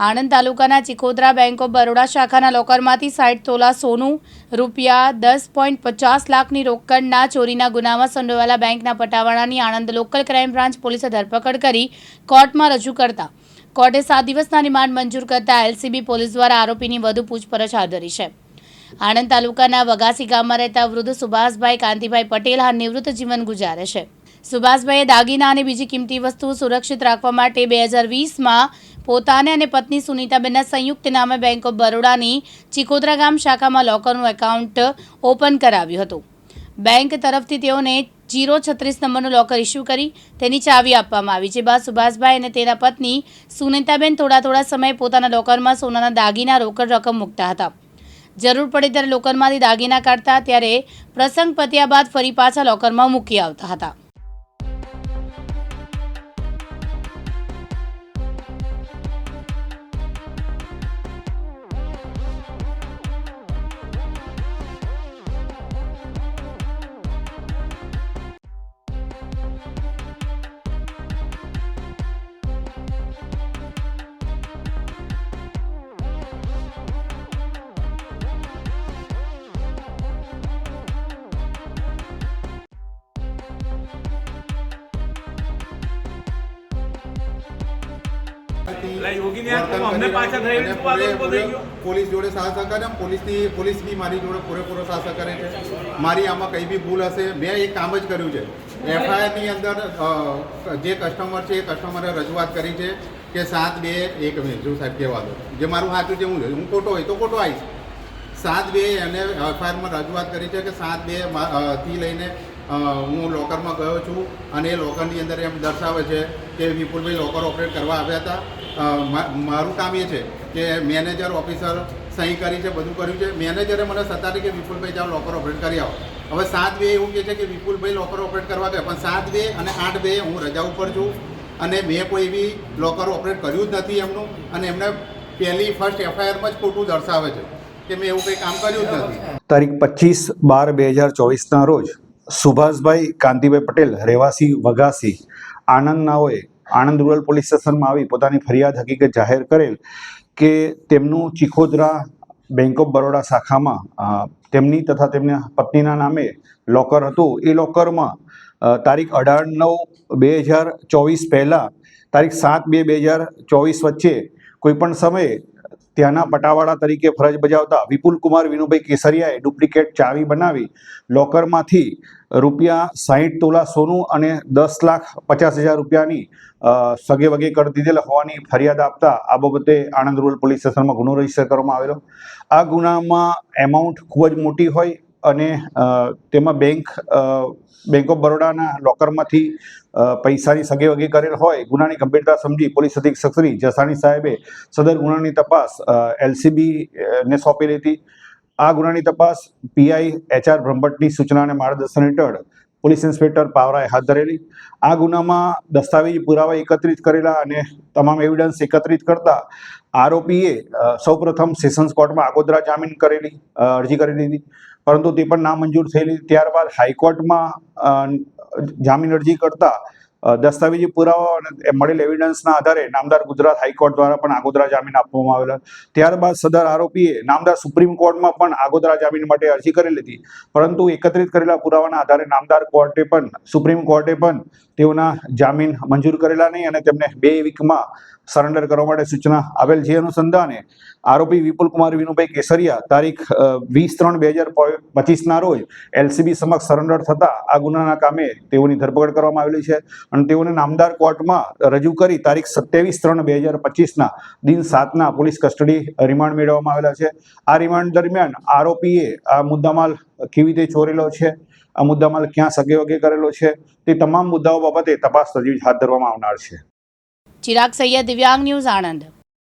આણંદ તાલુકાના Chikhodra bank of Baroda શાખાના લોકરમાંથી 60 તોલા સોનું, રૂપિયા 10.50 લાખની રોકડના ચોરીના ગુનામાં સંડોવાયેલા બેંકના પટાવાળાની આણંદ લોકલ ક્રાઇમ બ્રાન્ચ પોલીસે ધરપકડ કરી કોર્ટમાં રજૂ કરતા કોર્ટે 7 દિવસના રિમાન્ડ મંજૂર કરતા એલસીબી પોલીસ દ્વારા આરોપીની વધુ પૂછપરછ હાથ ધરી છે। આણંદ તાલુકાના વગાસી ગામમાં રહેતા વૃદ્ધ સુભાષભાઈ કાંતિભાઈ પટેલ હાલ નિવૃત્ત જીવન ગુજારે છે। સુભાષભાઈએ દાગીના અને બીજી કિંમતી વસ્તુઓ સુરક્ષિત રાખવા માટે 2020માં પોતાને અને પત્ની સુનીતાબેનના સંયુક્ત નામે બેંક ઓફ બરોડાની ચિખોદરા ગામ શાખામાં લોકરનું એકાઉન્ટ ઓપન કરાવ્યું હતું। બેંક તરફથી તેઓને 036 નંબરનું લોકર ઇસ્યુ કરી તેની ચાવી આપવામાં આવી, જે બાદ સુભાષભાઈ અને તેના પત્ની સુનીતાબેન થોડા સમય પોતાના લોકરમાં સોનાના દાગીના રોકડ રકમ મૂકતા હતા। જરૂર પડે ત્યારે લોકરમાંથી દાગીના કાઢતા, ત્યારે પ્રસંગ પત્યા બાદ ફરી પાછા લોકરમાં મૂકી આવતા હતા। પોલીસ જોડે સાથ સહકાર, પોલીસ બી મારી જોડે પૂરેપૂરો સાથ સહકાર છે। મારી આમાં કંઈ બી ભૂલ હશે, મેં એક કામ જ કર્યું છે। એફઆઈઆરની અંદર જે કસ્ટમર છે એ કસ્ટમરે રજૂઆત કરી છે કે 7-2-1 મિનિટ જો સાહેબ કહેવા દો, જે મારું સાચું છે હું ખોટો હોય તો ખોટો આવીશ। 7-2 એને એફઆઈઆરમાં રજૂઆત કરી છે કે 7-2 થી લઈને હું લોકરમાં ગયો છું અને એ લોકરની અંદર એમ દર્શાવે છે કે વિપુલભાઈ લોકર ઓપરેટ કરવા આવ્યા હતા। મારું કામ એ છે કે મેનેજર ઓફિસર સહી કરી છે, બધું કર્યું છે। મેનેજરે મને સત્તારી કે વિપુલભાઈ જાઓ લોકર ઓપરેટ કરી આવો। હવે 7-2 એવું કહે છે કે વિપુલભાઈ લોકર ઓપરેટ કરવા ગયા, પણ 7-2 અને 8-2 હું રજા ઉપર છું અને મેં કોઈ એવી લોકર ઓપરેટ કર્યું જ નથી એમનું, અને એમને ફર્સ્ટ એફઆઈઆરમાં જ ખોટું દર્શાવે છે કે મેં એવું કંઈ કામ કર્યું જ નથી। તારીખ 25/12/2024ના રોજ સુભાષભાઈ કાંતિભાઈ પટેલ રહેવાસી વગાસી આણંદનાઓએ આણંદ રૂરલ પોલીસ સ્ટેશનમાં આવી પોતાની ફરિયાદ હકીકત જાહેર કરેલ કે તેમનું ચિખોદરા બેંક ઓફ બરોડા શાખામાં તેમની તથા તેમના પત્નીના નામે લોકર હતું। એ લોકરમાં તારીખ 18/9/2024 પહેલાં તારીખ 7/2/2024 વચ્ચે કોઈપણ સમયે ત્યાંના પટાવાળા તરીકે ફરજ બજાવતા વિપુલ કુમાર વિનુભાઈ કેસરિયાએ ડુપ્લિકેટ ચાવી બનાવી લોકરમાંથી રૂપિયા 60 તોલા સોનું અને 10,50,000 રૂપિયાની સગે વગે કરી દીધેલ હોવાની ફરિયાદ આપતા આ બાબતે આણંદ રૂરલ પોલીસ સ્ટેશનમાં ગુનો રજીસ્ટર કરવામાં આવેલો। આ ગુનામાં એમાઉન્ટ ખૂબ જ મોટી હોય અને તેમાં બેંક ઓફ બરોડાના લોકરમાંથી પૈસાની સગે વગે કરેલ હોય। ગુનાની ગંભીરતા સમજી પોલીસ અધિક્ષક શ્રી જસાણી સાહેબે સદર ગુનાની તપાસ એલસીબીને સોંપેલી હતી। આ ગુનાની તપાસ પીઆઈ HR બ્રહ્મભટ્ટની સૂચના અને માર્ગદર્શન હેઠળ પોલીસ ઇન્સ્પેક્ટર પાવરાએ હાથ ધરેલી। આ ગુનામાં દસ્તાવેજી પુરાવા એકત્રિત કરેલા અને તમામ એવિડન્સ એકત્રિત કરતા આરોપીએ સૌપ્રથમ સેશન્સ કોર્ટમાં આગોતરા જામીન અરજી કરી દીધી, પરંતુ તે પણ નામંજૂર થયેલી। ત્યારબાદ હાઈકોર્ટમાં જામીન અરજી કરતા દસ્તાવેજી પુરાવા અને મળેલ એવિડન્સના આધારે નામદાર ગુજરાત હાઈકોર્ટ દ્વારા પણ આગોતરા જામીન આપવામાં આવેલા। ત્યારબાદ સદર આરોપીએ નામદાર સુપ્રીમ કોર્ટમાં પણ આગોતરા જામીન માટે અરજી કરેલી હતી, પરંતુ એકત્રિત કરેલા પુરાવાના આધારે નામદાર સુપ્રીમ કોર્ટે પણ તેઓના જામીન મંજૂર કરેલા નહીં અને તેમને 2 વીકમાં સરેન્ડર કરવા માટે સૂચના આવેલ। જે અનુસંધાને આરોપી વિપુલ કુમાર વિનુભાઈ કેસરિયા તારીખ 20/3/2025ના રોજ એલસીબી સમક્ષ સરેન્ડર થતા આ ગુનાના કામે તેઓની ધરપકડ કરવામાં આવેલી છે અને તેઓને નામદાર કોર્ટમાં રજૂ કરી તારીખ 27/3/2025ના દિન 7ના પોલીસ કસ્ટડી રિમાન્ડ મેળવવામાં આવેલા છે। આ રિમાન્ડ દરમિયાન આરોપીએ આ મુદ્દામાલ કેવી રીતે ચોરેલો છે, આ મુદ્દામાલ ક્યાં સગે વગે કરેલો છે, તે તમામ મુદ્દાઓ બાબતે તપાસ તજવીજ હાથ ધરવામાં આવનાર છે। ચિરાગ સૈયદ, દિવ્યાંગ ન્યૂઝ, આણંદ।